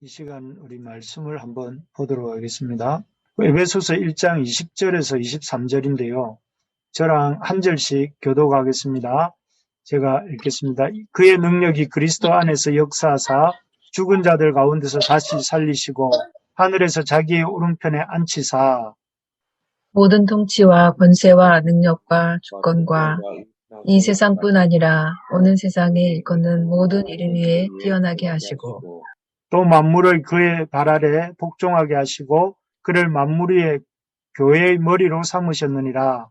이 시간 우리 말씀을 한번 보도록 하겠습니다. 에베소서 1장 20절에서 23절인데요. 저랑 한 절씩 교독하겠습니다. 제가 읽겠습니다. 그의 능력이 그리스도 안에서 역사하사 죽은 자들 가운데서 다시 살리시고 하늘에서 자기의 오른편에 앉히사 모든 통치와 권세와 능력과 주권과 이 세상뿐 아니라 오는 세상에 일컫는 모든 이름 위에 뛰어나게 하시고 또 만물을 그의 발 아래 복종하게 하시고 그를 만물 위에 교회의 머리로 삼으셨느니라.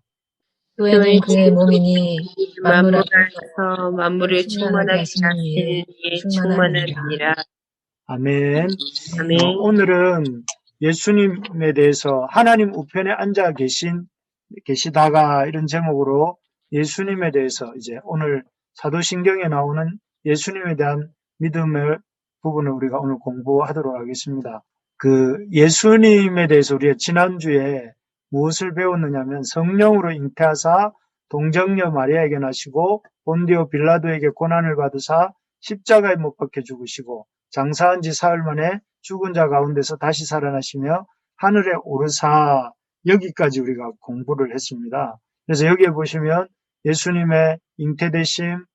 교회는 그의 몸이니 만물 안에서 만물을 충만하게 하시는 이에 충만하니라. 아멘. 아멘. 오늘은 예수님에 대해서 하나님 우편에 앉아 계시다가 이런 제목으로 예수님에 대해서 이제 오늘 사도신경에 나오는 예수님에 대한 믿음의 부분을 우리가 오늘 공부하도록 하겠습니다. 그 예수님에 대해서 우리가 지난주에 무엇을 배웠느냐면 성령으로 잉태하사 동정녀 마리아에게 나시고 본디오 빌라도에게 고난을 받으사 십자가에 못 박혀 죽으시고 장사한 지 사흘 만에 죽은 자 가운데서 다시 살아나시며 하늘에 오르사 여기까지 우리가 공부를 했습니다. 그래서 여기에 보시면 예수님의 잉태되심,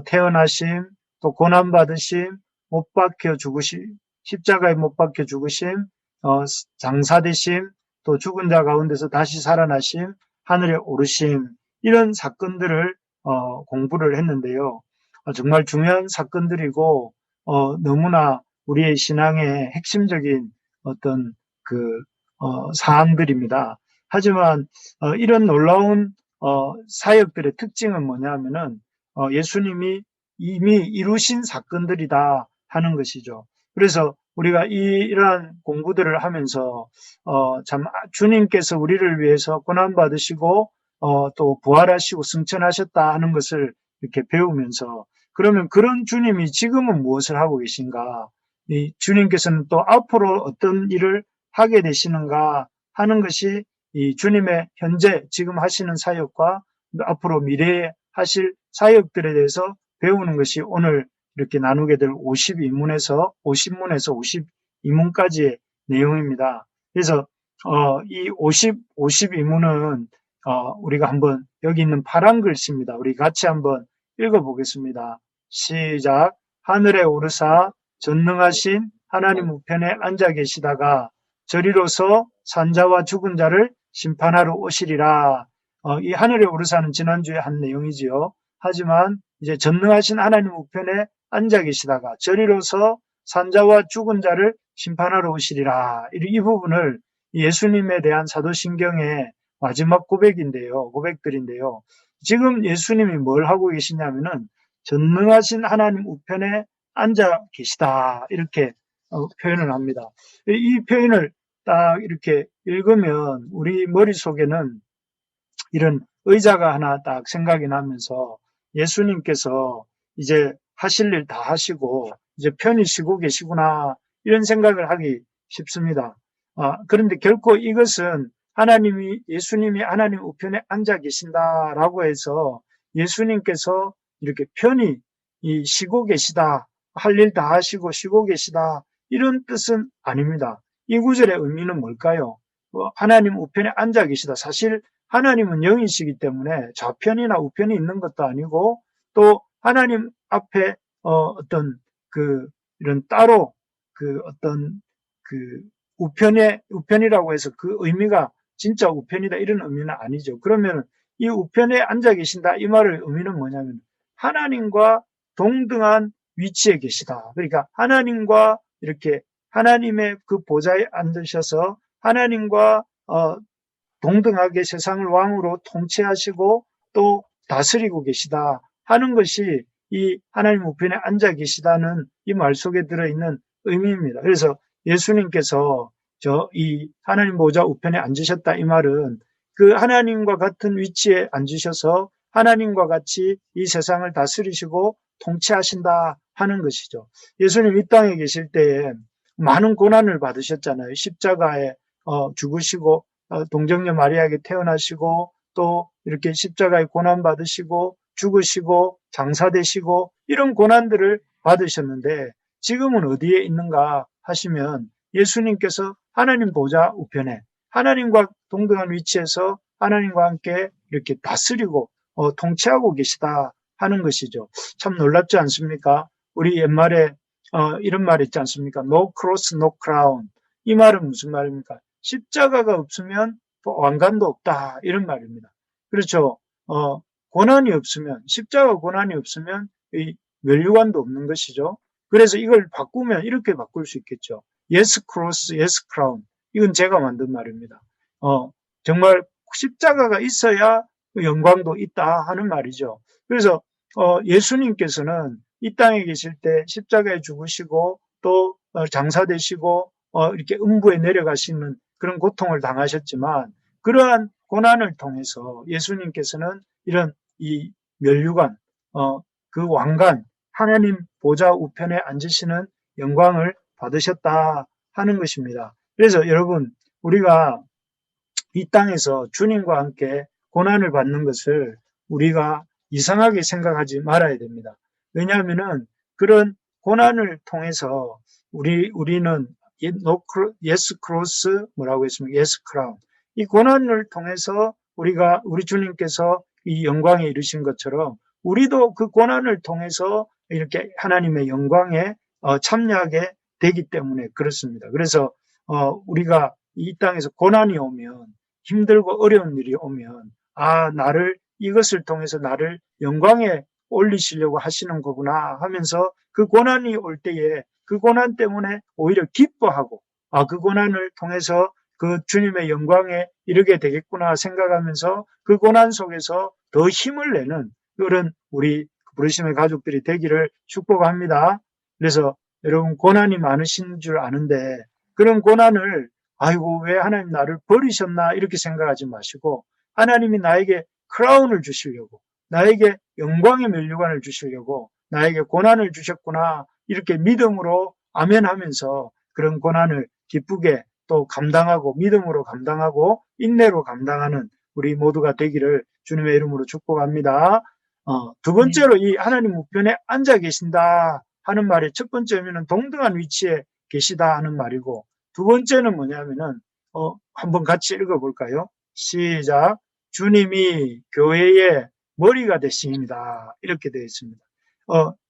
태어나심, 또 고난받으심, 못 박혀 죽으심, 십자가에 못 박혀 죽으심, 장사되심, 또 죽은 자 가운데서 다시 살아나심, 하늘에 오르심 이런 사건들을 공부를 했는데요. 정말 중요한 사건들이고 너무나 우리의 신앙의 핵심적인 어떤 사항들입니다. 하지만 이런 놀라운 사역들의 특징은 뭐냐면은 예수님이 이미 이루신 사건들이다 하는 것이죠. 그래서 우리가 이러한 공부들을 하면서 참 주님께서 우리를 위해서 고난 받으시고 또 부활하시고 승천하셨다 하는 것을 이렇게 배우면서 그러면 그런 주님이 지금은 무엇을 하고 계신가? 이 주님께서는 또 앞으로 어떤 일을 하게 되시는가 하는 것이 이 주님의 현재 지금 하시는 사역과 앞으로 미래에 하실 사역들에 대해서 배우는 것이 오늘 이렇게 나누게 될 50문에서 52문까지의 내용입니다. 그래서 이 52문은 우리가 한번 여기 있는 파란 글씨입니다. 우리 같이 한번 읽어보겠습니다. 시작. 하늘에 오르사 전능하신 하나님 우편에 앉아 계시다가 저리로서 산자와 죽은 자를 심판하러 오시리라. 이 하늘에 오르사는 지난주에 한 내용이지요. 하지만 이제 전능하신 하나님 우편에 앉아 계시다가 저리로서 산자와 죽은 자를 심판하러 오시리라. 이 부분을 예수님에 대한 사도신경의 마지막 고백들인데요. 지금 예수님이 뭘 하고 계시냐면은 전능하신 하나님 우편에 앉아 계시다. 이렇게 표현을 합니다. 이 표현을 딱 이렇게 읽으면 우리 머릿속에는 이런 의자가 하나 딱 생각이 나면서 예수님께서 이제 하실 일 다 하시고 이제 편히 쉬고 계시구나 이런 생각을 하기 쉽습니다. 그런데 결코 이것은 예수님이 하나님 우편에 앉아 계신다라고 해서 예수님께서 이렇게 편히 쉬고 계시다, 할 일 다 하시고 쉬고 계시다 이런 뜻은 아닙니다. 이 구절의 의미는 뭘까요? 하나님 우편에 앉아 계시다. 사실 하나님은 영이시기 때문에 좌편이나 우편이 있는 것도 아니고 또 하나님 앞에 이런 따로 우편이라고 해서 그 의미가 진짜 우편이다 이런 의미는 아니죠. 그러면 이 우편에 앉아 계신다 이 말의 의미는 뭐냐면 하나님과 동등한 위치에 계시다. 그러니까 하나님과 이렇게 하나님의 그 보좌에 앉으셔서 하나님과 동등하게 세상을 왕으로 통치하시고 또 다스리고 계시다 하는 것이 이 하나님 우편에 앉아 계시다는 이 말 속에 들어있는 의미입니다. 그래서 예수님께서 이 하나님 보좌 우편에 앉으셨다 이 말은 그 하나님과 같은 위치에 앉으셔서 하나님과 같이 이 세상을 다스리시고 통치하신다 하는 것이죠. 예수님 이 땅에 계실 때에 많은 고난을 받으셨잖아요. 십자가에 죽으시고 동정녀 마리아에게 태어나시고 또 이렇게 십자가에 고난 받으시고 죽으시고 장사되시고 이런 고난들을 받으셨는데 지금은 어디에 있는가 하시면 예수님께서 하나님 보좌 우편에 하나님과 동등한 위치에서 하나님과 함께 이렇게 다스리고 통치하고 계시다 하는 것이죠. 참 놀랍지 않습니까? 우리 옛말에 이런 말 있지 않습니까? No cross, no crown. 이 말은 무슨 말입니까? 십자가가 없으면 왕관도 없다 이런 말입니다. 그렇죠. 고난이 없으면, 십자가 고난이 없으면 이 면류관도 없는 것이죠. 그래서 이걸 바꾸면 이렇게 바꿀 수 있겠죠. Yes cross, yes crown. 이건 제가 만든 말입니다. 정말 십자가가 있어야 영광도 있다 하는 말이죠. 그래서 예수님께서는 이 땅에 계실 때 십자가에 죽으시고 또 장사되시고 이렇게 음부에 내려가시는 그런 고통을 당하셨지만 그러한 고난을 통해서 예수님께서는 이런 이 면류관, 그 왕관, 하나님 보좌 우편에 앉으시는 영광을 받으셨다 하는 것입니다. 그래서 여러분, 우리가 이 땅에서 주님과 함께 고난을 받는 것을 우리가 이상하게 생각하지 말아야 됩니다. 왜냐하면은 그런 고난을 통해서 우리는 yes cross 뭐라고 했습니까? yes crown. 이 고난을 통해서 우리 주님께서 이 영광에 이르신 것처럼 우리도 그 고난을 통해서 이렇게 하나님의 영광에 참여하게 되기 때문에 그렇습니다. 그래서 우리가 이 땅에서 고난이 오면 힘들고 어려운 일이 오면 이것을 통해서 나를 영광에 올리시려고 하시는 거구나 하면서 그 고난이 올 때에 그 고난 때문에 오히려 기뻐하고 그 고난을 통해서 그 주님의 영광에 이르게 되겠구나 생각하면서 그 고난 속에서 더 힘을 내는 그런 우리 부르심의 가족들이 되기를 축복합니다. 그래서 여러분 고난이 많으신 줄 아는데 그런 고난을 아이고 왜 하나님 나를 버리셨나 이렇게 생각하지 마시고 하나님이 나에게 크라운을 주시려고 나에게 영광의 면류관을 주시려고 나에게 고난을 주셨구나 이렇게 믿음으로 아멘하면서 그런 고난을 기쁘게 또 감당하고 믿음으로 감당하고 인내로 감당하는 우리 모두가 되기를 주님의 이름으로 축복합니다. 두 번째로 이 하나님 우편에 앉아 계신다 하는 말의 첫 번째 의미는 동등한 위치에 계시다 하는 말이고 두 번째는 뭐냐면은 한번 같이 읽어볼까요? 시작. 주님이 교회의 머리가 되십니다. 이렇게 되어 있습니다.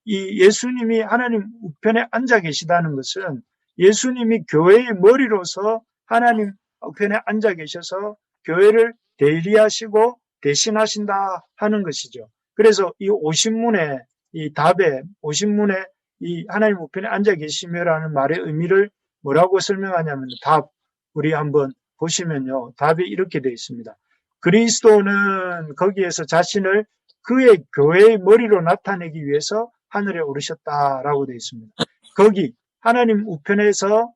이 예수님이 하나님 우편에 앉아 계시다는 것은 예수님이 교회의 머리로서 하나님 우편에 앉아 계셔서 교회를 대리하시고 대신하신다 하는 것이죠. 그래서 이 오신문에 이 답에 오신문에 이 하나님 우편에 앉아 계시며라는 말의 의미를 뭐라고 설명하냐면 답 우리 한번 보시면요. 답이 이렇게 되어 있습니다. 그리스도는 거기에서 자신을 그의 교회의 머리로 나타내기 위해서 하늘에 오르셨다라고 되어 있습니다. 거기 하나님 우편에서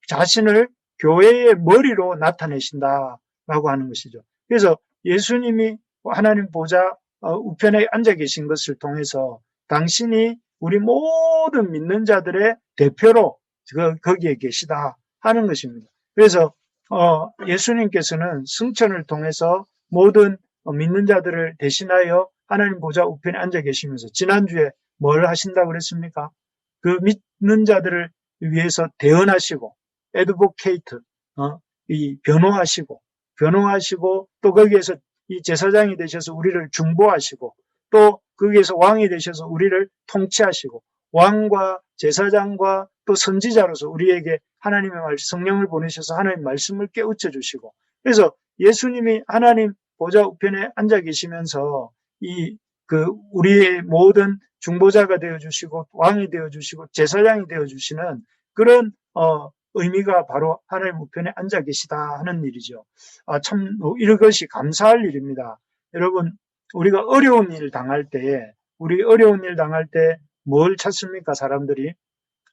자신을 교회의 머리로 나타내신다라고 하는 것이죠. 그래서 예수님이 하나님 보좌 우편에 앉아 계신 것을 통해서 당신이 우리 모든 믿는 자들의 대표로 거기에 계시다 하는 것입니다. 그래서 예수님께서는 승천을 통해서 모든 믿는 자들을 대신하여 하나님 보좌 우편에 앉아 계시면서 지난주에 뭘 하신다고 그랬습니까? 그 믿는 자들을 위해서 대언하시고 애드보케이트 이 변호하시고 또 거기에서 이 제사장이 되셔서 우리를 중보하시고 또 거기에서 왕이 되셔서 우리를 통치하시고 왕과 제사장과 또 선지자로서 우리에게 하나님의 성령을 보내셔서 하나님의 말씀을 깨우쳐 주시고 그래서 예수님이 하나님 보좌 우편에 앉아 계시면서 우리의 모든 중보자가 되어 주시고 왕이 되어 주시고 제사장이 되어 주시는 그런 의미가 바로 하나님 우편에 앉아 계시다 하는 일이죠. 참 이것이 감사할 일입니다. 여러분 우리가 어려운 일 당할 때 뭘 찾습니까? 사람들이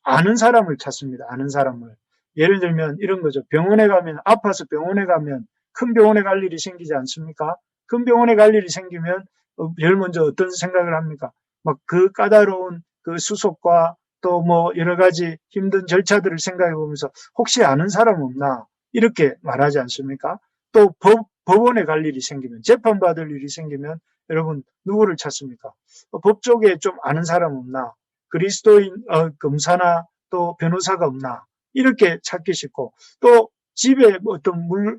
아는 사람을 찾습니다. 아는 사람을. 예를 들면 이런 거죠. 아파서 병원에 가면 큰 병원에 갈 일이 생기지 않습니까? 큰 병원에 갈 일이 생기면 제일 먼저 어떤 생각을 합니까? 막 그 까다로운 그 수속과 또 뭐 여러 가지 힘든 절차들을 생각해 보면서 혹시 아는 사람 없나? 이렇게 말하지 않습니까? 또 법원에 갈 일이 생기면 재판받을 일이 생기면 여러분 누구를 찾습니까? 법 쪽에 좀 아는 사람 없나? 그리스도인 검사나 또 변호사가 없나? 이렇게 찾기 쉽고, 또 집에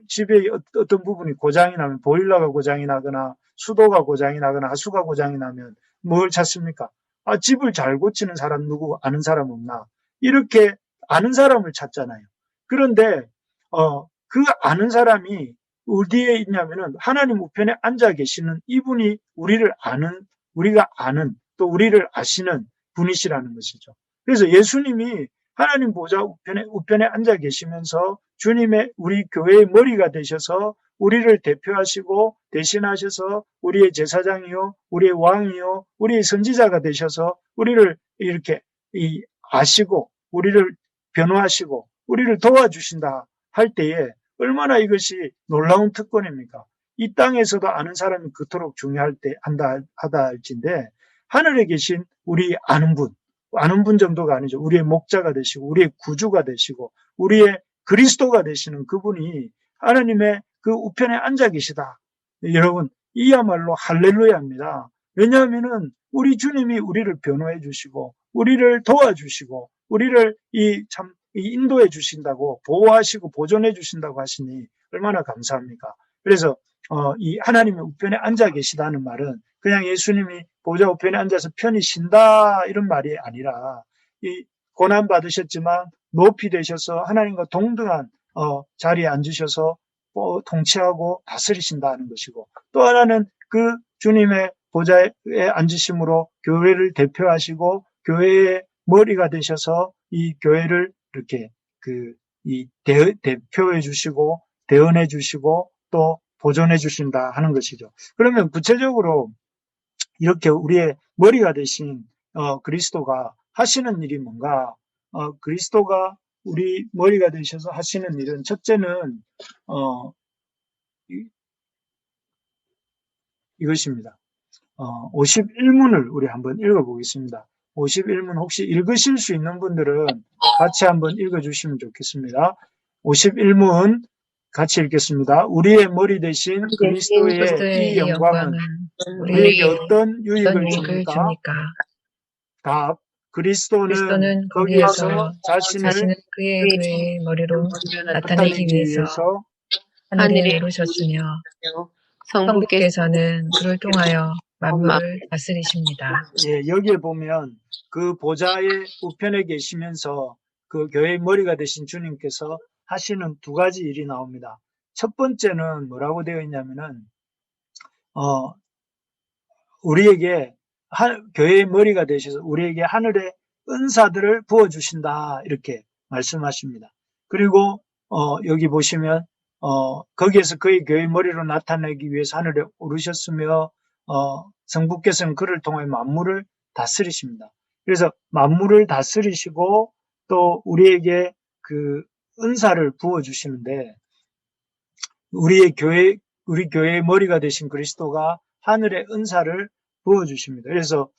집에 어떤 부분이 고장이 나면, 보일러가 고장이 나거나 수도가 고장이 나거나 하수가 고장이 나면 뭘 찾습니까? 집을 잘 고치는 사람 누구 아는 사람 없나? 이렇게 아는 사람을 찾잖아요. 그런데 그 아는 사람이 어디에 있냐면은 하나님 우편에 앉아 계시는 이분이 우리가 아는, 또 우리를 아시는 분이시라는 것이죠. 그래서 예수님이 하나님 보좌 우편에 앉아 계시면서 주님의 우리 교회의 머리가 되셔서 우리를 대표하시고 대신하셔서 우리의 제사장이요, 우리의 왕이요, 우리의 선지자가 되셔서 우리를 이렇게 아시고 우리를 변호하시고 우리를 도와주신다 할 때에 얼마나 이것이 놀라운 특권입니까? 이 땅에서도 아는 사람이 그토록 중요할 때 하다 할진데, 하늘에 계신 우리 아는 분 정도가 아니죠. 우리의 목자가 되시고 우리의 구주가 되시고 우리의 그리스도가 되시는 그분이 하나님의 그 우편에 앉아 계시다. 여러분, 이야말로 할렐루야입니다. 왜냐하면은 우리 주님이 우리를 변호해 주시고 우리를 도와주시고 우리를 인도해 주신다고, 보호하시고 보존해 주신다고 하시니 얼마나 감사합니까? 그래서 이 하나님의 우편에 앉아 계시다는 말은 그냥 예수님이 보좌 우편에 앉아서 편히 쉰다 이런 말이 아니라, 이 고난 받으셨지만 높이 되셔서 하나님과 동등한 자리에 앉으셔서 통치하고 다스리신다는 것이고, 또 하나는 그 주님의 보좌에 앉으심으로 교회를 대표하시고 교회의 머리가 되셔서 이 교회를 이렇게 대표해 주시고 대언해 주시고 또 보존해 주신다 하는 것이죠. 그러면 구체적으로 이렇게 우리의 머리가 되신 그리스도가 하시는 일이 뭔가? 그리스도가 우리 머리가 되셔서 하시는 일은, 첫째는 이것입니다. 51문을 우리 한번 읽어보겠습니다. 51문 혹시 읽으실 수 있는 분들은 같이 한번 읽어주시면 좋겠습니다. 51문 같이 읽겠습니다. 우리의 머리 대신 그리스도의 이 영광은 우리에게 어떤 유익을 줍니까? 답. 그리스도는 거기에서 자신을 그의 머리로 나타내기 위해서 하늘에 오르셨으며 성부께서는 그를 통하여 만물을 다스리십니다. 예, 여기에 보면 그 보좌의 우편에 계시면서 그 교회의 머리가 되신 주님께서 하시는 두 가지 일이 나옵니다. 첫 번째는 뭐라고 되어 있냐면은 우리에게 교회의 머리가 되셔서 우리에게 하늘의 은사들을 부어주신다 이렇게 말씀하십니다. 그리고 여기 보시면 거기에서 그의 교회의 머리로 나타내기 위해서 하늘에 오르셨으며 성부께서는 그를 통해 만물을 다스리십니다. 그래서 만물을 다스리시고 또 우리에게 그 은사를 부어주시는데, 우리 교회의 머리가 되신 그리스도가 하늘의 은사를 부어주십니다. 그래서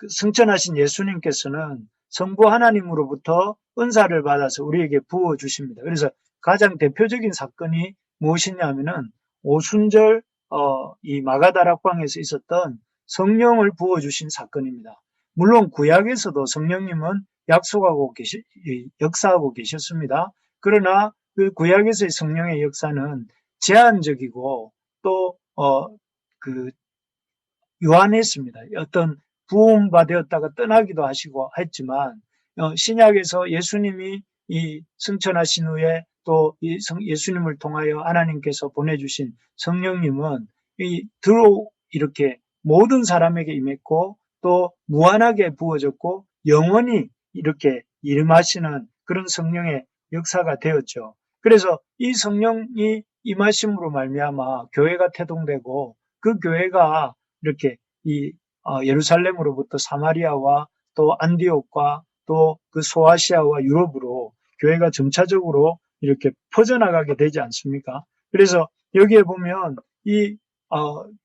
승천하신 예수님께서는 성부 하나님으로부터 은사를 받아서 우리에게 부어주십니다. 그래서 가장 대표적인 사건이 무엇이냐면은 오순절 이 마가다락방에서 있었던 성령을 부어주신 사건입니다. 물론 구약에서도 성령님은 역사하고 계셨습니다. 그러나 그 구약에서의 성령의 역사는 제한적이고 또 유한했습니다. 어떤 부음받았다가 떠나기도 하시고 했지만 신약에서 예수님이 이 승천하신 후에 또 예수님을 통하여 하나님께서 보내주신 성령님은 이렇게 모든 사람에게 임했고 또 무한하게 부어졌고 영원히 이렇게 임하시는 그런 성령의 역사가 되었죠. 그래서 이 성령이 임하심으로 말미암아 교회가 태동되고 그 교회가 이렇게 예루살렘으로부터 사마리아와 또 안디옥과 또 그 소아시아와 유럽으로 교회가 점차적으로 이렇게 퍼져나가게 되지 않습니까? 그래서 여기에 보면 이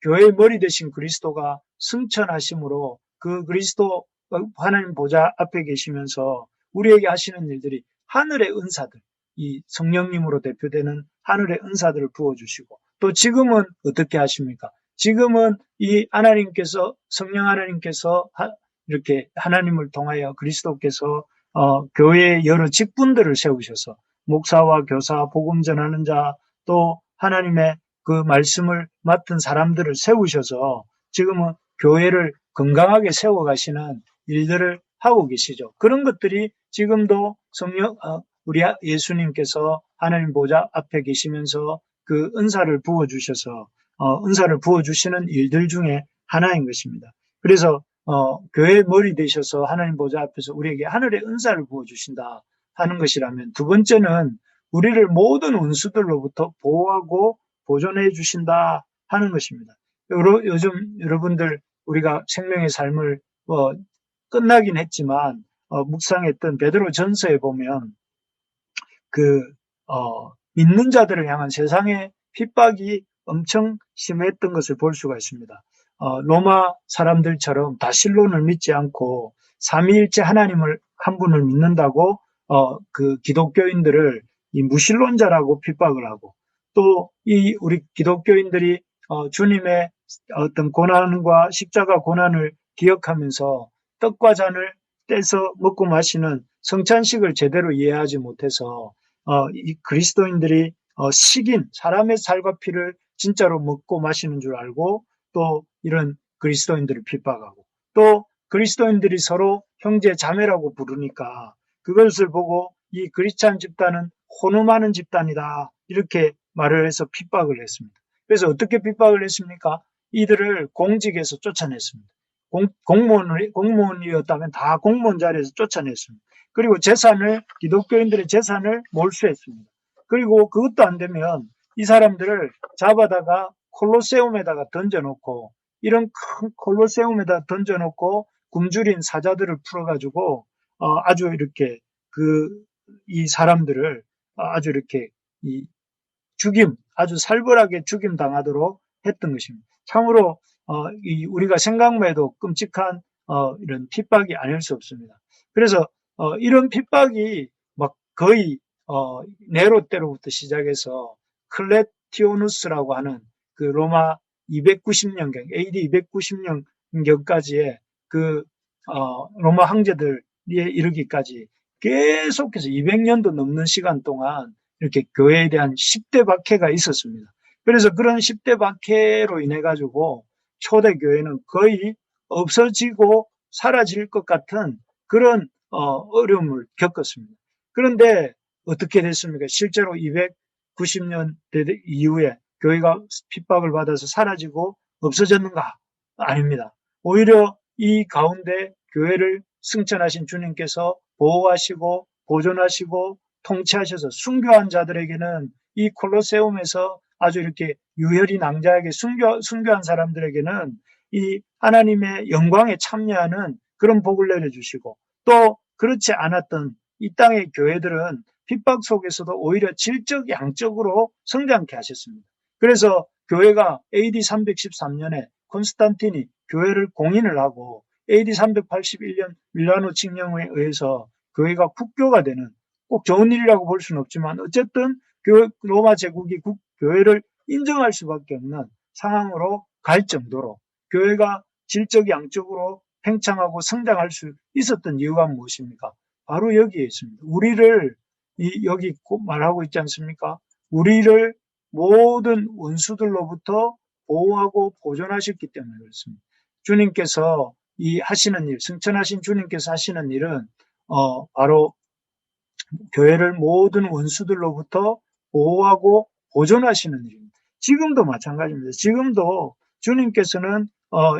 교회의 머리 되신 그리스도가 승천하심으로 그 그리스도 하나님 보좌 앞에 계시면서 우리에게 하시는 일들이 하늘의 은사들, 이 성령님으로 대표되는 하늘의 은사들을 부어주시고, 또 지금은 어떻게 하십니까? 지금은 이 하나님께서, 성령 하나님께서 이렇게 하나님을 통하여 그리스도께서 교회의 여러 직분들을 세우셔서 목사와 교사, 복음 전하는 자, 또 하나님의 그 말씀을 맡은 사람들을 세우셔서 지금은 교회를 건강하게 세워가시는 일들을 하고 계시죠. 그런 것들이 지금도 우리 예수님께서 하나님 보좌 앞에 계시면서 그 은사를 부어주셔서 은사를 부어주시는 일들 중에 하나인 것입니다. 그래서 교회의 머리 되셔서 하나님 보좌 앞에서 우리에게 하늘의 은사를 부어주신다 하는 것이라면, 두 번째는 우리를 모든 원수들로부터 보호하고 보존해 주신다 하는 것입니다. 요즘 여러분들 우리가 생명의 삶을 끝나긴 했지만 묵상했던 베드로 전서에 보면 믿는 자들을 향한 세상의 핍박이 엄청 심했던 것을 볼 수가 있습니다. 로마 사람들처럼 다신론을 믿지 않고 삼위일체 하나님을 한 분을 믿는다고 그 기독교인들을 이 무신론자라고 핍박을 하고, 또 우리 기독교인들이 주님의 어떤 고난과 십자가 고난을 기억하면서 떡과 잔을 떼서 먹고 마시는 성찬식을 제대로 이해하지 못해서 이 그리스도인들이 사람의 살과 피를 진짜로 먹고 마시는 줄 알고, 또 이런 그리스도인들을 핍박하고, 또 그리스도인들이 서로 형제 자매라고 부르니까 그것을 보고 이 그리스찬 집단은 혼음하는 집단이다 이렇게 말을 해서 핍박을 했습니다. 그래서 어떻게 핍박을 했습니까? 이들을 공직에서 쫓아냈습니다. 공무원이었다면 다 공무원 자리에서 쫓아냈습니다. 그리고 기독교인들의 재산을 몰수했습니다. 그리고 그것도 안 되면 이 사람들을 잡아다가 콜로세움에다가 던져놓고, 이런 큰 콜로세움에다 던져놓고 굶주린 사자들을 풀어가지고 아주 이렇게 이 사람들을 아주 이렇게 아주 살벌하게 죽임 당하도록 했던 것입니다. 참으로 우리가 생각만 해도 끔찍한 이런 핍박이 아닐 수 없습니다. 그래서 이런 핍박이 막 거의 네로 때로부터 시작해서 클레티오누스라고 하는 그 로마 290년경, AD 290년경까지의 그 로마 황제들에 이르기까지 계속해서 200년도 넘는 시간 동안 이렇게 교회에 대한 10대 박해가 있었습니다. 그래서 그런 10대 박해로 인해 가지고 초대 교회는 거의 없어지고 사라질 것 같은 그런 어려움을 겪었습니다. 그런데 어떻게 됐습니까? 실제로 290년 이후에 교회가 핍박을 받아서 사라지고 없어졌는가? 아닙니다. 오히려 이 가운데 교회를 승천하신 주님께서 보호하시고 보존하시고 통치하셔서 순교한 자들에게는, 이 콜로세움에서 아주 이렇게 유혈이 낭자하게 순교한 사람들에게는 이 하나님의 영광에 참여하는 그런 복을 내려주시고, 또 그렇지 않았던 이 땅의 교회들은 핍박 속에서도 오히려 질적 양적으로 성장케 하셨습니다. 그래서 교회가 AD 313년에 콘스탄틴이 교회를 공인을 하고 AD 381년 밀라노 칙령에 의해서 교회가 국교가 되는, 꼭 좋은 일이라고 볼 수는 없지만 어쨌든 로마 제국이 교회를 인정할 수밖에 없는 상황으로 갈 정도로 교회가 질적 양적으로 팽창하고 성장할 수 있었던 이유가 무엇입니까? 바로 여기에 있습니다. 우리를 여기 말하고 있지 않습니까? 우리를 모든 원수들로부터 보호하고 보존하셨기 때문에 그렇습니다. 주님께서 하시는 일, 승천하신 주님께서 하시는 일은 바로 교회를 모든 원수들로부터 보호하고 보존하시는 일입니다. 지금도 마찬가지입니다. 지금도 주님께서는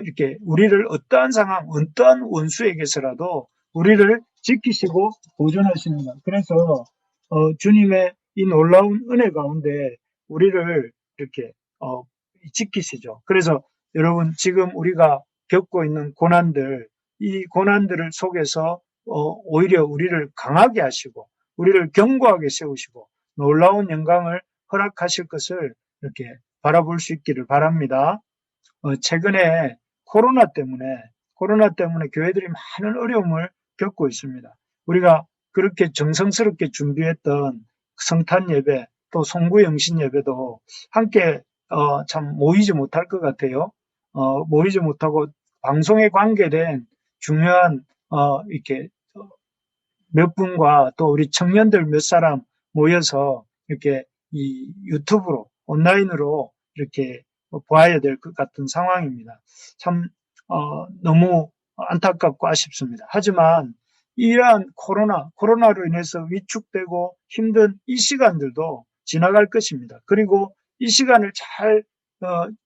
이렇게 우리를 어떠한 상황, 어떠한 원수에게서라도 우리를 지키시고 보존하시는 것. 그래서 주님의 이 놀라운 은혜 가운데 우리를 이렇게 지키시죠. 그래서 여러분, 지금 우리가 겪고 있는 고난들, 이 고난들을 속에서 오히려 우리를 강하게 하시고 우리를 견고하게 세우시고 놀라운 영광을 허락하실 것을 이렇게 바라볼 수 있기를 바랍니다. 최근에 코로나 때문에 교회들이 많은 어려움을 겪고 있습니다. 우리가 그렇게 정성스럽게 준비했던 성탄 예배, 또 송구 영신 예배도 함께 참 모이지 못할 것 같아요. 모이지 못하고 방송에 관계된 중요한 이렇게 몇 분과 또 우리 청년들 몇 사람 모여서 이렇게 이 유튜브로 온라인으로 이렇게 보아야 될 것 같은 상황입니다. 참 너무 안타깝고 아쉽습니다. 하지만 이러한 코로나로 인해서 위축되고 힘든 이 시간들도 지나갈 것입니다. 그리고 이 시간을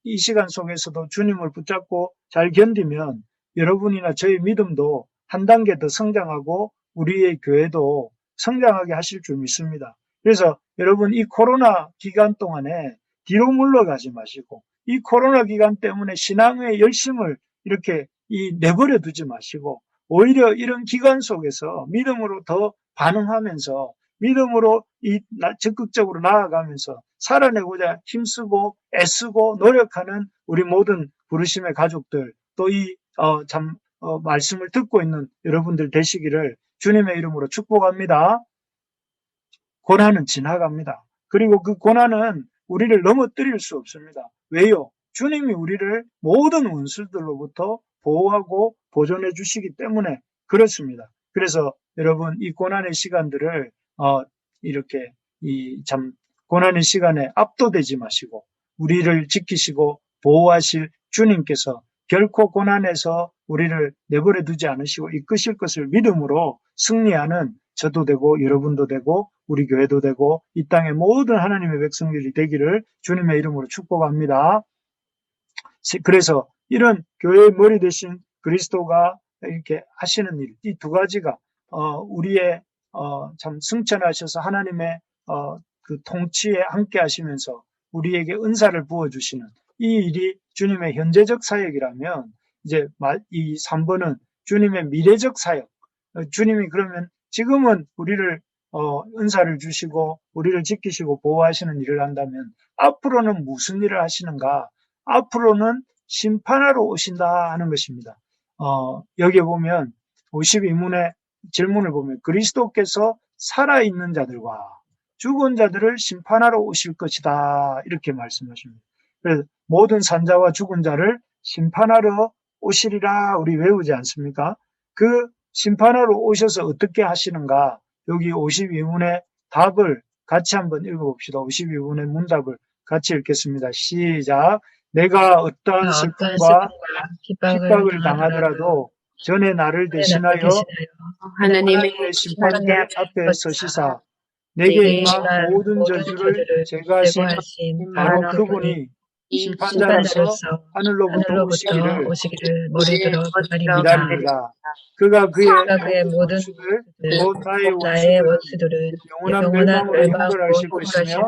이 시간 속에서도 주님을 붙잡고 잘 견디면 여러분이나 저의 믿음도 한 단계 더 성장하고 우리의 교회도 성장하게 하실 줄 믿습니다. 그래서 여러분 이 코로나 기간 동안에 뒤로 물러가지 마시고 이 코로나 기간 때문에 신앙의 열심을 이렇게 내버려 두지 마시고 오히려 이런 기간 속에서 믿음으로 더 반응하면서 믿음으로 적극적으로 나아가면서 살아내고자 힘쓰고 애쓰고 노력하는 우리 모든 부르심의 가족들 또 말씀을 듣고 있는 여러분들 되시기를 주님의 이름으로 축복합니다. 고난은 지나갑니다. 그리고 그 고난은 우리를 넘어뜨릴 수 없습니다. 왜요? 주님이 우리를 모든 원수들로부터 보호하고 보존해 주시기 때문에 그렇습니다. 그래서 여러분 이 고난의 시간들을 이렇게 고난의 시간에 압도되지 마시고 우리를 지키시고 보호하실 주님께서 결코 고난에서 우리를 내버려 두지 않으시고 이끄실 것을 믿음으로 승리하는 저도 되고 여러분도 되고 우리 교회도 되고 이 땅의 모든 하나님의 백성들이 되기를 주님의 이름으로 축복합니다. 그래서 이런 교회의 머리 대신 그리스도가 이렇게 하시는 일, 이 두 가지가 우리의 참 승천하셔서 하나님의 그 통치에 함께 하시면서 우리에게 은사를 부어주시는 이 일이 주님의 현재적 사역이라면 이제 이 3번은 주님의 미래적 사역. 주님이 그러면 지금은 우리를 은사를 주시고 우리를 지키시고 보호하시는 일을 한다면 앞으로는 무슨 일을 하시는가? 앞으로는 심판하러 오신다 하는 것입니다. 여기에 보면 52문의 질문을 보면 그리스도께서 살아있는 자들과 죽은 자들을 심판하러 오실 것이다 이렇게 말씀하십니다. 그래서 모든 산자와 죽은 자를 심판하러 오시리라 우리 외우지 않습니까? 그 심판하러 오셔서 어떻게 하시는가? 여기 52문의 답을 같이 한번 읽어봅시다. 52문의 문답을 같이 읽겠습니다. 시작. 내가 어떠한 슬픔과 핍박을 당하더라도 전에 나를 대신하여 하나님의 심판대 앞에 서시사 내게 임한 모든 저주를 제거하신 바로 그분이 심판자로서 하늘로부터 오시기를 모르도록 기다립니다. 그가 그의 모든 원수들 곧 나의 원수들을 영원한 멸망으로 형벌하실 것이며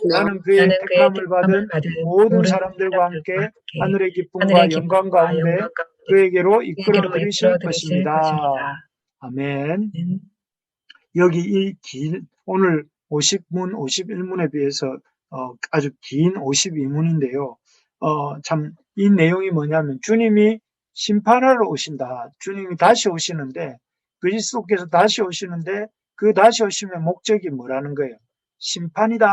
나는 그의 택함을 받은 모든 사람들과 함께 하늘의 기쁨과 영광 가운데 그에게로 이끌어 들이실 것입니다. 아멘. 여기 오늘 50문, 51문에 비해서 아주 긴 52문인데요. 참 이 내용이 뭐냐면 주님이 심판하러 오신다. 주님이 다시 오시는데 그리스도께서 다시 오시는데 그 다시 오심의 목적이 뭐라는 거예요? 심판이다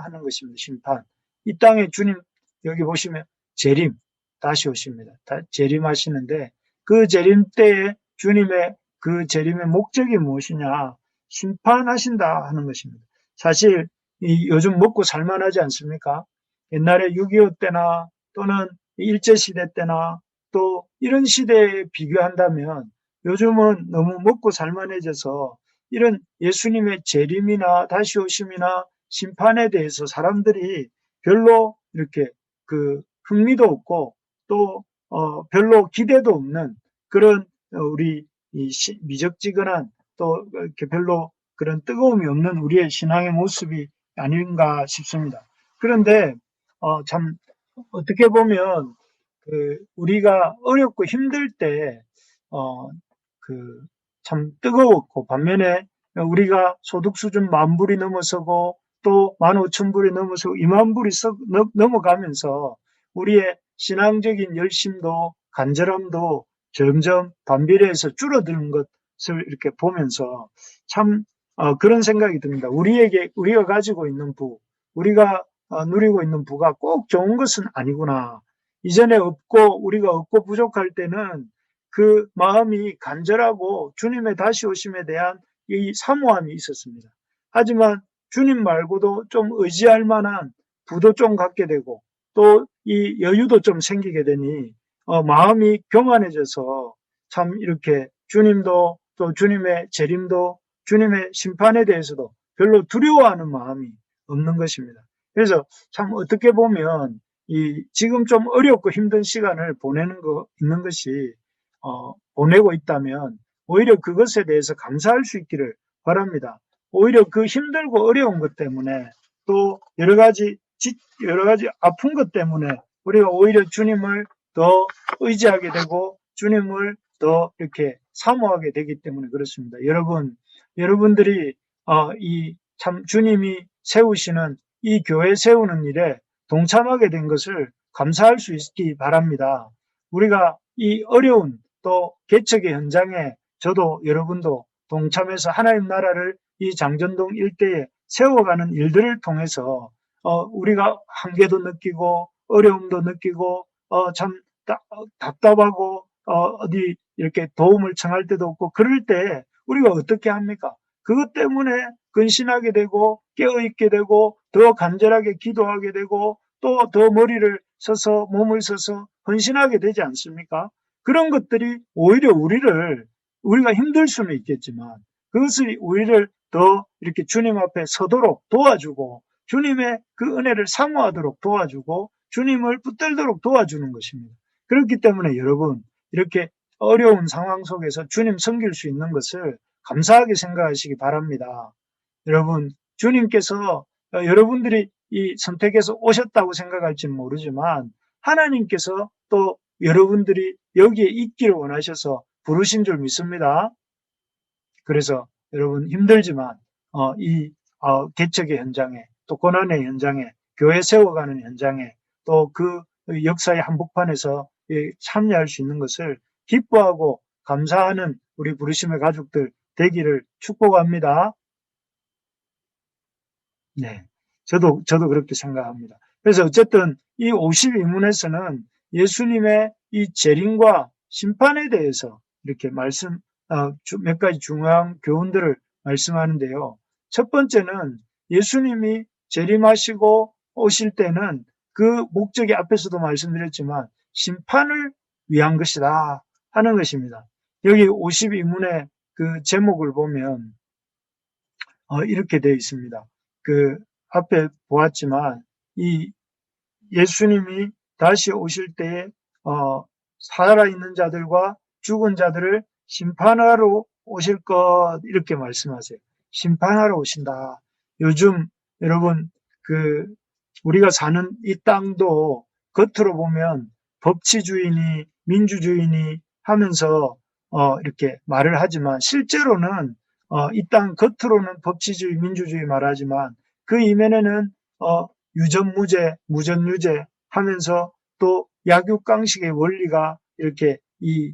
하는 것입니다. 심판. 이 땅에 주님 여기 보시면 재림 다시 오십니다. 재림하시는데 그 재림 때에 주님의 그 재림의 목적이 무엇이냐? 심판하신다 하는 것입니다. 사실 요즘 먹고 살만하지 않습니까? 옛날에 6.25 때나 또는 일제시대 때나 또 이런 시대에 비교한다면 요즘은 너무 먹고 살만해져서 이런 예수님의 재림이나 다시 오심이나 심판에 대해서 사람들이 별로 이렇게 흥미도 없고 또 별로 기대도 없는 그런 우리 미적지근한 또 이렇게 별로 그런 뜨거움이 없는 우리의 신앙의 모습이 아닌가 싶습니다. 그런데 참 어떻게 보면 우리가 어렵고 힘들 때 참 뜨거웠고 반면에 우리가 소득 수준 10,000불이 넘어서고 또 15,000불이 넘어서고 20,000불이 넘어가면서 우리의 신앙적인 열심도 간절함도 점점 반비례해서 줄어드는 것을 이렇게 보면서 참 그런 생각이 듭니다. 우리가 가지고 있는 우리가 누리고 있는 부가 꼭 좋은 것은 아니구나. 이전에 우리가 없고 부족할 때는 그 마음이 간절하고 주님의 다시 오심에 대한 이 사모함이 있었습니다. 하지만 주님 말고도 좀 의지할 만한 부도 좀 갖게 되고 또 이 여유도 좀 생기게 되니 마음이 교만해져서 참 이렇게 주님도 또 주님의 재림도 주님의 심판에 대해서도 별로 두려워하는 마음이 없는 것입니다. 그래서 참 어떻게 보면 이 지금 좀 어렵고 힘든 시간을 있는 것이 보내고 있다면 오히려 그것에 대해서 감사할 수 있기를 바랍니다. 오히려 그 힘들고 어려운 것 때문에 또 여러 가지 아픈 것 때문에 우리가 오히려 주님을 더 의지하게 되고 주님을 더 이렇게 사모하게 되기 때문에 그렇습니다. 여러분들이 이 참 주님이 세우시는 이 교회 세우는 일에 동참하게 된 것을 감사할 수 있기 바랍니다. 우리가 이 어려운 또 개척의 현장에 저도 여러분도 동참해서 하나님 나라를 이 장전동 일대에 세워가는 일들을 통해서 우리가 한계도 느끼고 어려움도 느끼고 참 답답하고 어디 이렇게 도움을 청할 때도 없고 그럴 때 우리가 어떻게 합니까? 그것 때문에 근신하게 되고 깨어있게 되고 더 간절하게 기도하게 되고 또 더 몸을 써서 헌신하게 되지 않습니까? 그런 것들이 오히려 우리가 힘들 수는 있겠지만 그것이 우리를 더 이렇게 주님 앞에 서도록 도와주고 주님의 그 은혜를 사모하도록 도와주고 주님을 붙들도록 도와주는 것입니다. 그렇기 때문에 여러분 이렇게 어려운 상황 속에서 주님 섬길 수 있는 것을 감사하게 생각하시기 바랍니다. 여러분 주님께서 여러분들이 이 선택해서 오셨다고 생각할지는 모르지만 하나님께서 또 여러분들이 여기에 있기를 원하셔서 부르신 줄 믿습니다. 그래서 여러분 힘들지만 이 개척의 현장에 또 고난의 현장에 교회 세워가는 현장에 또 그 역사의 한복판에서 참여할 수 있는 것을 기뻐하고 감사하는 우리 부르심의 가족들 되기를 축복합니다. 네, 저도 그렇게 생각합니다. 그래서 어쨌든 이 52문에서는 예수님의 이 재림과 심판에 대해서 이렇게 몇 가지 중요한 교훈들을 말씀하는데요. 첫 번째는 예수님이 재림하시고 오실 때는 그 목적이 앞에서도 말씀드렸지만 심판을 위한 것이다 하는 것입니다. 여기 52문의 그 제목을 보면 이렇게 되어 있습니다. 그 앞에 보았지만 이 예수님이 다시 오실 때에 살아있는 자들과 죽은 자들을 심판하러 오실 것 이렇게 말씀하세요. 심판하러 오신다. 요즘 여러분 우리가 사는 이 땅도 겉으로 보면 법치주의니 민주주의니 하면서 이렇게 말을 하지만 실제로는 이 땅 겉으로는 법치주의 민주주의 말하지만 그 이면에는 유전무죄 무전유죄 하면서 또 약육강식의 원리가 이렇게 이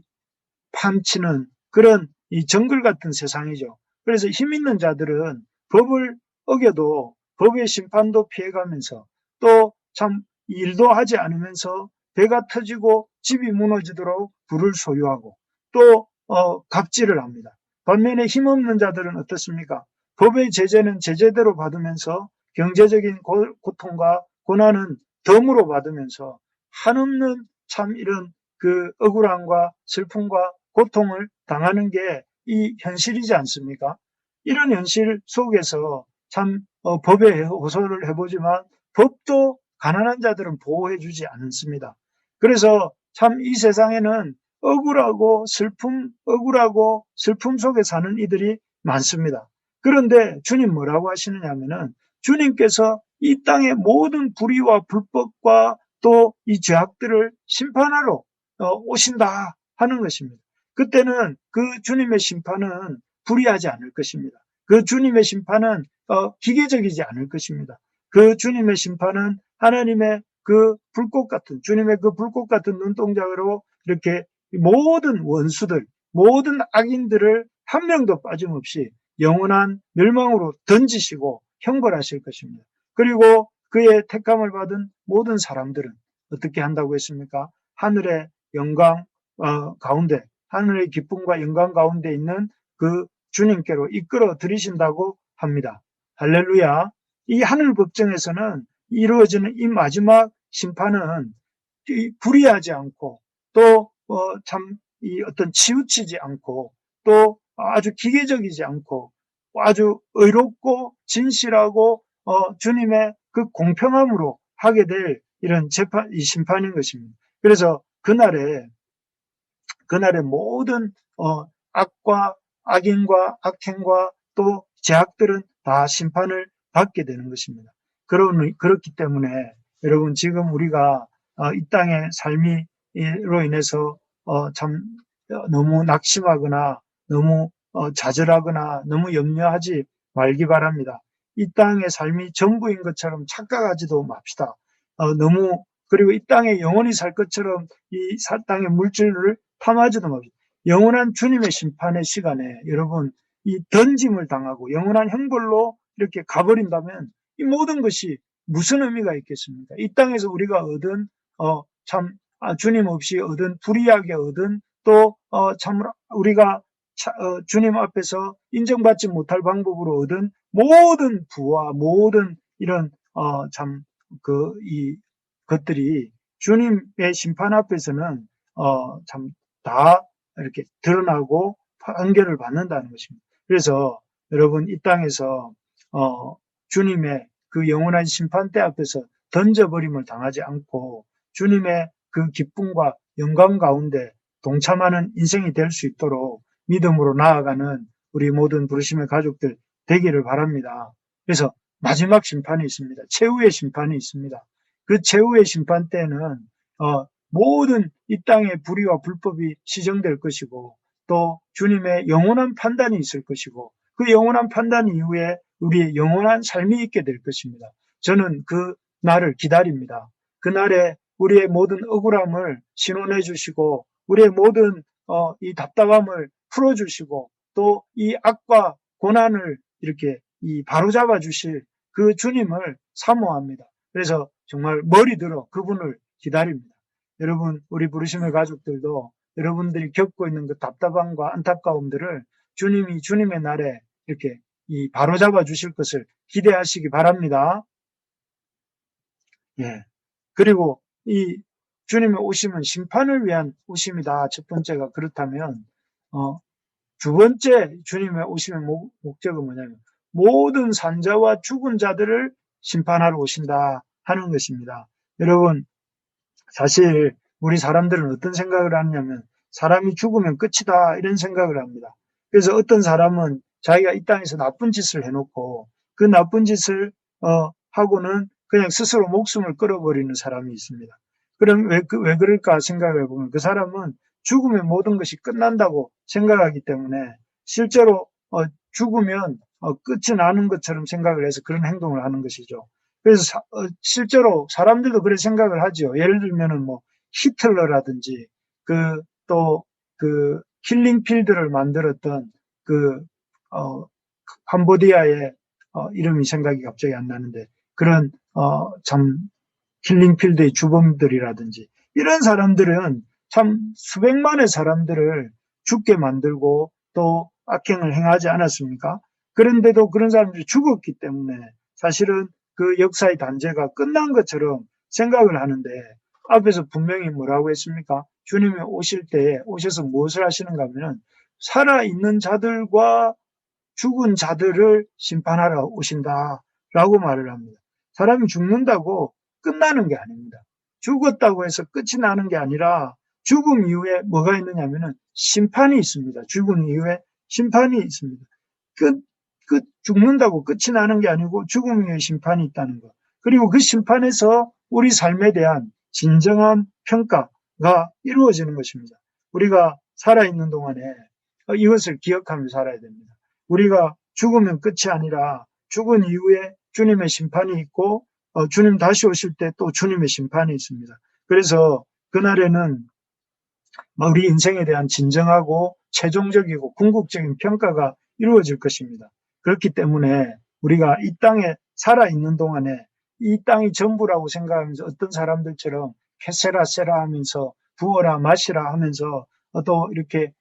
판치는 그런 이 정글 같은 세상이죠. 그래서 힘 있는 자들은 법을 어겨도 법의 심판도 피해가면서 또 참 일도 하지 않으면서 배가 터지고 집이 무너지도록 부를 소유하고 또 갑질을 합니다. 반면에 힘없는 자들은 어떻습니까? 법의 제재는 제재대로 받으면서 경제적인 고통과 고난은 덤으로 받으면서 한없는 참 이런 그 억울함과 슬픔과 고통을 당하는 게 이 현실이지 않습니까? 이런 현실 속에서 참 법에 호소를 해보지만 법도 가난한 자들은 보호해주지 않습니다. 그래서 참 이 세상에는 억울하고 슬픔 속에 사는 이들이 많습니다. 그런데 주님 뭐라고 하시느냐 하면은 주님께서 이 땅의 모든 불의와 불법과 또 이 죄악들을 심판하러 오신다 하는 것입니다. 그때는 그 주님의 심판은 불의하지 않을 것입니다. 그 주님의 심판은 기계적이지 않을 것입니다. 그 주님의 심판은 하나님의 주님의 그 불꽃 같은 눈동자로 이렇게 모든 원수들, 모든 악인들을 한 명도 빠짐없이 영원한 멸망으로 던지시고 형벌하실 것입니다. 그리고 그의 택함을 받은 모든 사람들은 어떻게 한다고 했습니까? 하늘의 영광 가운데, 하늘의 기쁨과 영광 가운데 있는 그 주님께로 이끌어 들이신다고 합니다. 할렐루야. 이 하늘 법정에서는 이루어지는 이 마지막 심판은 불의하지 않고 또 이 어떤 치우치지 않고 또 아주 기계적이지 않고 아주 의롭고 진실하고 주님의 그 공평함으로 하게 될 이런 이 심판인 것입니다. 그래서 그날에 모든 악과 악인과 악행과 또 죄악들은 다 심판을 받게 되는 것입니다. 그렇기 때문에 여러분 지금 우리가 이 땅의 삶으로 인해서 참 너무 낙심하거나 너무 좌절하거나 너무 염려하지 말기 바랍니다. 이 땅의 삶이 전부인 것처럼 착각하지도 맙시다. 그리고 이 땅에 영원히 살 것처럼 이 땅의 물질을 탐하지도 맙시다. 영원한 주님의 심판의 시간에 여러분 이 던짐을 당하고 영원한 형벌로 이렇게 가버린다면 이 모든 것이 무슨 의미가 있겠습니까? 이 땅에서 우리가 얻은 주님 없이 얻은 불의하게 얻은 또 우리가 주님 앞에서 인정받지 못할 방법으로 얻은 모든 부와 모든 이런 이 것들이 주님의 심판 앞에서는 참 다 이렇게 드러나고 판결을 받는다는 것입니다. 그래서 여러분 이 땅에서 주님의 그 영원한 심판대 앞에서 던져버림을 당하지 않고 주님의 그 기쁨과 영광 가운데 동참하는 인생이 될 수 있도록 믿음으로 나아가는 우리 모든 부르심의 가족들 되기를 바랍니다. 그래서 마지막 심판이 있습니다. 최후의 심판이 있습니다. 그 최후의 심판 때는 모든 이 땅의 불의와 불법이 시정될 것이고 또 주님의 영원한 판단이 있을 것이고 그 영원한 판단 이후에 우리의 영원한 삶이 있게 될 것입니다. 저는 그 날을 기다립니다. 그 날에 우리의 모든 억울함을 신원해 주시고 우리의 모든 이 답답함을 풀어주시고 또 이 악과 고난을 이렇게 바로잡아 주실 그 주님을 사모합니다. 그래서 정말 머리 들어 그분을 기다립니다. 여러분 우리 부르심의 가족들도 여러분들이 겪고 있는 그 답답함과 안타까움들을 주님이 주님의 날에 이렇게 바로잡아 주실 것을 기대하시기 바랍니다. 예. 그리고 이 주님의 오심은 심판을 위한 오심이다. 첫 번째가 그렇다면 두 번째 주님의 오심의 목적은 뭐냐면 모든 산자와 죽은 자들을 심판하러 오신다 하는 것입니다. 여러분 사실 우리 사람들은 어떤 생각을 하냐면 사람이 죽으면 끝이다 이런 생각을 합니다. 그래서 어떤 사람은 자기가 이 땅에서 나쁜 짓을 해놓고 그 나쁜 짓을 하고는 그냥 스스로 목숨을 끊어버리는 사람이 있습니다. 그럼 왜 그럴까 생각을 해보면 그 사람은 죽으면 모든 것이 끝난다고 생각하기 때문에 실제로 죽으면 끝이 나는 것처럼 생각을 해서 그런 행동을 하는 것이죠. 그래서 실제로 사람들도 그런 생각을 하죠. 예를 들면은 히틀러라든지 또 킬링필드를 만들었던 캄보디아의 이름이 생각이 갑자기 안 나는데 그런 참 킬링필드의 주범들이라든지 이런 사람들은 참 수백만의 사람들을 죽게 만들고 또 악행을 행하지 않았습니까? 그런데도 그런 사람들이 죽었기 때문에 사실은 그 역사의 단죄가 끝난 것처럼 생각을 하는데 앞에서 분명히 뭐라고 했습니까? 주님이 오셔서 무엇을 하시는가 하면 살아있는 자들과 죽은 자들을 심판하러 오신다라고 말을 합니다. 사람이 죽는다고 끝나는 게 아닙니다. 죽었다고 해서 끝이 나는 게 아니라 죽음 이후에 뭐가 있느냐면은 심판이 있습니다. 죽음 이후에 심판이 있습니다. 죽는다고 끝이 나는 게 아니고 죽음 이후에 심판이 있다는 것. 그리고 그 심판에서 우리 삶에 대한 진정한 평가가 이루어지는 것입니다. 우리가 살아있는 동안에 이것을 기억하며 살아야 됩니다. 우리가 죽으면 끝이 아니라 죽은 이후에 주님의 심판이 있고 주님 다시 오실 때 또 주님의 심판이 있습니다. 그래서 그날에는 우리 인생에 대한 진정하고 최종적이고 궁극적인 평가가 이루어질 것입니다. 그렇기 때문에 우리가 이 땅에 살아있는 동안에 이 땅이 전부라고 생각하면서 어떤 사람들처럼 캐세라 세라 하면서 부어라 마시라 하면서 또 이렇게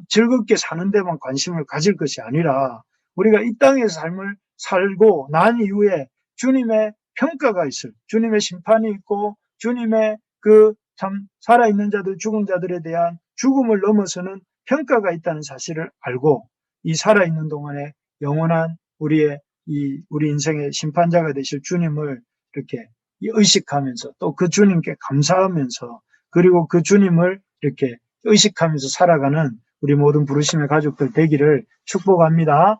즐겁게 사는 데만 관심을 가질 것이 아니라 우리가 이 땅에서 삶을 살고 난 이후에 주님의 평가가 있어요. 주님의 심판이 있고 주님의 그 참 살아있는 자들, 죽은 자들에 대한 죽음을 넘어서는 평가가 있다는 사실을 알고 이 살아있는 동안에 영원한 우리 인생의 심판자가 되실 주님을 이렇게 의식하면서 또 그 주님께 감사하면서 그리고 그 주님을 이렇게 의식하면서 살아가는 우리 모든 부르심의 가족들 되기를 축복합니다.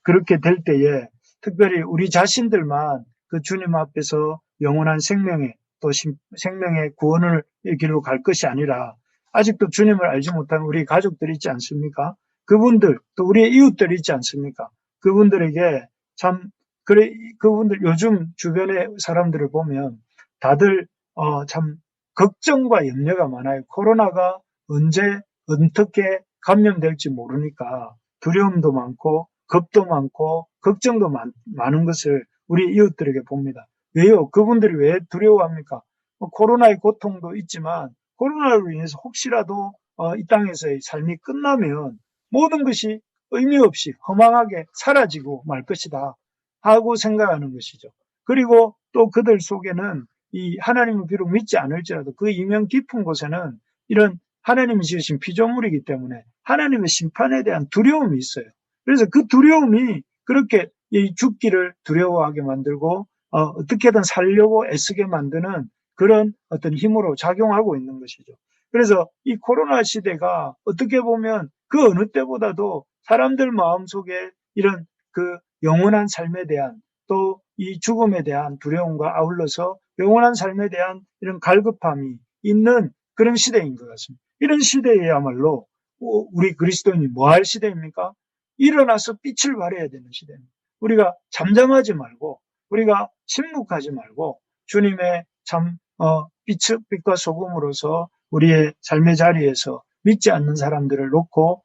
그렇게 될 때에 특별히 우리 자신들만 그 주님 앞에서 영원한 생명의 또 생명의 구원을 길로 갈 것이 아니라 아직도 주님을 알지 못한 우리 가족들이 있지 않습니까? 그분들 또 우리의 이웃들이 있지 않습니까? 그분들에게 참 그래 그분들 요즘 주변의 사람들을 보면 다들 참 걱정과 염려가 많아요. 코로나가 언제 어떻게 감염될지 모르니까 두려움도 많고 겁도 많고 걱정도 많은 것을 우리 이웃들에게 봅니다. 왜요? 그분들이 왜 두려워합니까? 코로나의 고통도 있지만 코로나로 인해서 혹시라도 이 땅에서의 삶이 끝나면 모든 것이 의미 없이 허망하게 사라지고 말 것이다 하고 생각하는 것이죠. 그리고 또 그들 속에는 이 하나님을 비록 믿지 않을지라도 그 이면 깊은 곳에는 이런 하나님이 지으신 피조물이기 때문에 하나님의 심판에 대한 두려움이 있어요. 그래서 그 두려움이 그렇게 이 죽기를 두려워하게 만들고 어떻게든 살려고 애쓰게 만드는 그런 어떤 힘으로 작용하고 있는 것이죠. 그래서 이 코로나 시대가 어떻게 보면 그 어느 때보다도 사람들 마음속에 이런 그 영원한 삶에 대한 또 이 죽음에 대한 두려움과 아울러서 영원한 삶에 대한 이런 갈급함이 있는 그런 시대인 것 같습니다. 이런 시대에야말로 우리 그리스도인이 뭐 할 시대입니까? 일어나서 빛을 발해야 되는 시대입니다. 우리가 잠잠하지 말고 우리가 침묵하지 말고 주님의 참 빛과 소금으로서 우리의 삶의 자리에서 믿지 않는 사람들을 놓고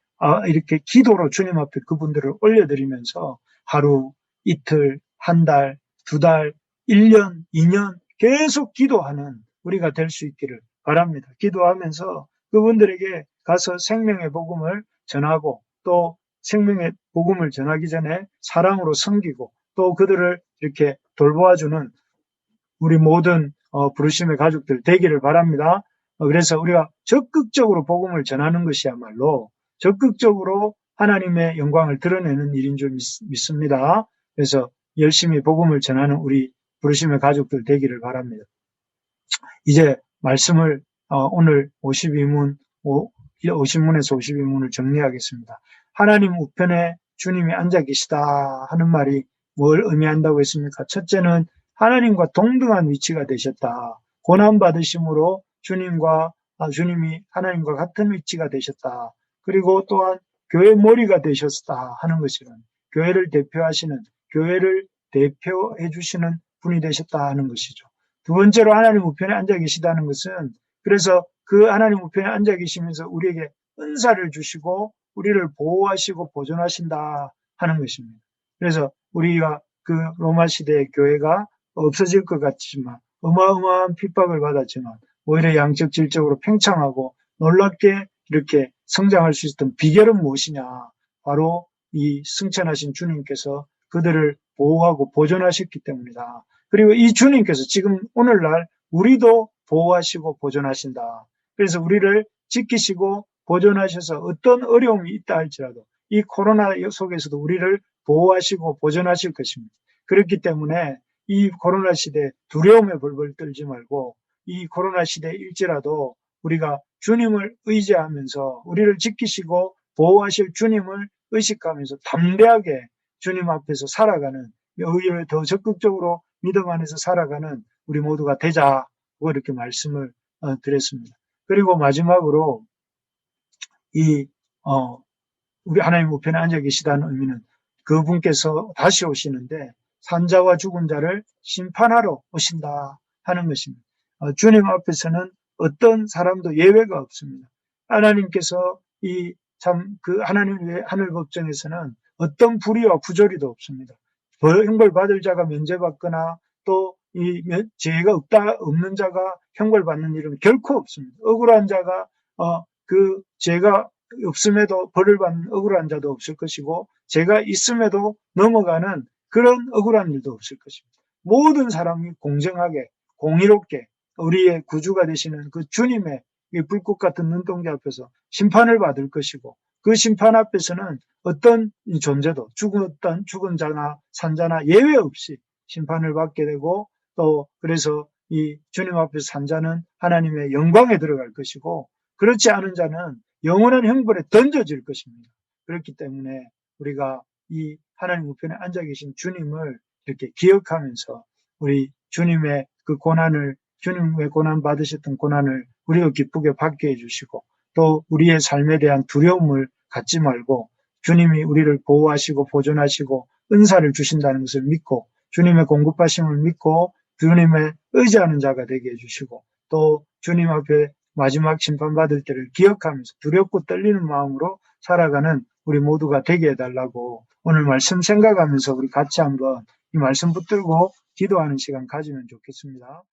이렇게 기도로 주님 앞에 그분들을 올려드리면서 하루, 이틀, 한 달, 두 달, 1년, 2년 계속 기도하는 우리가 될 수 있기를 바랍니다. 기도하면서 그분들에게 가서 생명의 복음을 전하고 또 생명의 복음을 전하기 전에 사랑으로 섬기고 또 그들을 이렇게 돌보아주는 우리 모든 부르심의 가족들 되기를 바랍니다. 그래서 우리가 적극적으로 복음을 전하는 것이야말로 적극적으로 하나님의 영광을 드러내는 일인 줄 믿습니다. 그래서 열심히 복음을 전하는 우리 부르심의 가족들 되기를 바랍니다. 이제 말씀을 오늘 52문에서 52문을 정리하겠습니다. 하나님 우편에 주님이 앉아 계시다 하는 말이 뭘 의미한다고 했습니까? 첫째는 하나님과 동등한 위치가 되셨다. 고난받으심으로 주님이 하나님과 같은 위치가 되셨다. 그리고 또한 교회 머리가 되셨다 하는 것이란 교회를 대표하시는, 교회를 대표해 주시는 분이 되셨다 하는 것이죠. 두 번째로 하나님 우편에 앉아 계시다는 것은 그래서 그 하나님 우편에 앉아 계시면서 우리에게 은사를 주시고 우리를 보호하시고 보존하신다 하는 것입니다. 그래서 우리가 그 로마 시대의 교회가 없어질 것 같지만 어마어마한 핍박을 받았지만 오히려 양적 질적으로 팽창하고 놀랍게 이렇게 성장할 수 있었던 비결은 무엇이냐? 바로 이 승천하신 주님께서 그들을 보호하고 보존하셨기 때문이다. 그리고 이 주님께서 지금 오늘날 우리도 보호하시고 보존하신다. 그래서 우리를 지키시고 보존하셔서 어떤 어려움이 있다 할지라도 이 코로나 속에서도 우리를 보호하시고 보존하실 것입니다. 그렇기 때문에 이 코로나 시대에 두려움에 벌벌 떨지 말고 이 코로나 시대일지라도 우리가 주님을 의지하면서 우리를 지키시고 보호하실 주님을 의식하면서 담대하게 주님 앞에서 살아가는, 오히려 더 적극적으로 믿음 안에서 살아가는 우리 모두가 되자, 이렇게 말씀을 드렸습니다. 그리고 마지막으로 우리 하나님 우편에 앉아 계시다는 의미는 그분께서 다시 오시는데 산자와 죽은 자를 심판하러 오신다 하는 것입니다. 주님 앞에서는 어떤 사람도 예외가 없습니다. 하나님께서 그 하나님의 하늘 법정에서는 어떤 불의와 부조리도 없습니다. 형벌받을 자가 면제받거나 또 죄가 없는 자가 형벌받는 일은 결코 없습니다. 억울한 자가 그 죄가 없음에도 벌을 받는 억울한 자도 없을 것이고 제가 있음에도 넘어가는 그런 억울한 일도 없을 것입니다. 모든 사람이 공정하게 공의롭게 우리의 구주가 되시는 그 주님의 이 불꽃 같은 눈동자 앞에서 심판을 받을 것이고 그 심판 앞에서는 어떤 존재도 죽은 자나 산 자나 예외 없이 심판을 받게 되고 또 그래서 이 주님 앞에서 산 자는 하나님의 영광에 들어갈 것이고 그렇지 않은 자는 영원한 형벌에 던져질 것입니다. 그렇기 때문에 우리가 이 하나님 우편에 앉아 계신 주님을 이렇게 기억하면서 우리 주님의 그 고난을 주님의 고난 받으셨던 고난을 우리가 기쁘게 받게 해주시고 또 우리의 삶에 대한 두려움을 갖지 말고 주님이 우리를 보호하시고 보존하시고 은사를 주신다는 것을 믿고 주님의 공급하심을 믿고 주님의 의지하는 자가 되게 해주시고 또 주님 앞에 마지막 심판받을 때를 기억하면서 두렵고 떨리는 마음으로 살아가는 우리 모두가 되게 해달라고 오늘 말씀 생각하면서 우리 같이 한번 이 말씀 붙들고 기도하는 시간 가지면 좋겠습니다.